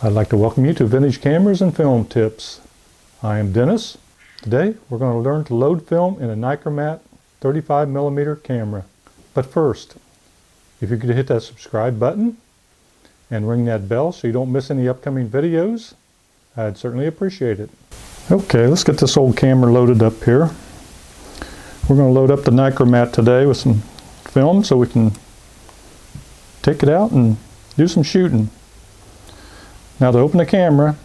I'd like to welcome you to Vintage Cameras and Film Tips. I am Dennis. Today we're going to learn to load film in a Nikkormat 35mm camera. But first, if you could hit that subscribe button and ring that bell so you don't miss any upcoming videos, I'd certainly appreciate it. Okay, let's get this old camera loaded up here. We're going to load up the Nikkormat today with some film so we can take it out and do some shooting. Now to open the camera,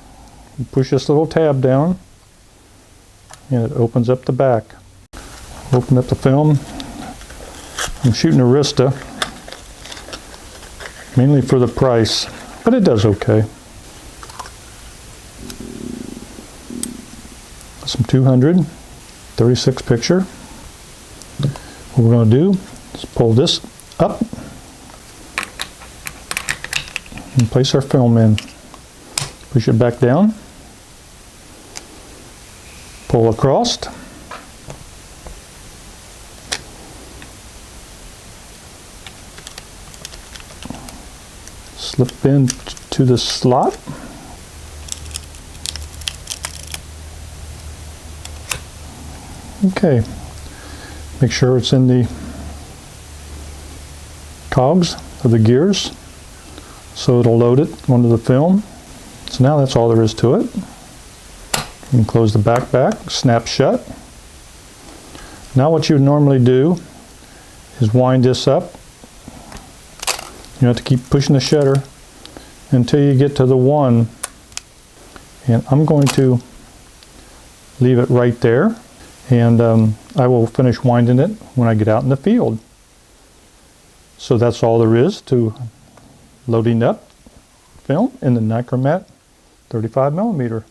you push this little tab down and it opens up the back. Open up the film. I'm shooting a Arista, mainly for the price, but it does okay. Some 236 picture. What we're going to do is pull this up and place our film in. Push it back down, pull across, slip into the slot, okay, make sure it's in the cogs of the gears so it'll load it onto the film. So now that's all there is to it. You can close the back, snap shut. Now what you would normally do is wind this up. You have to keep pushing the shutter until you get to the 1. And I'm going to leave it right there. And I will finish winding it when I get out in the field. So that's all there is to loading up film in the Nikkormat 35mm.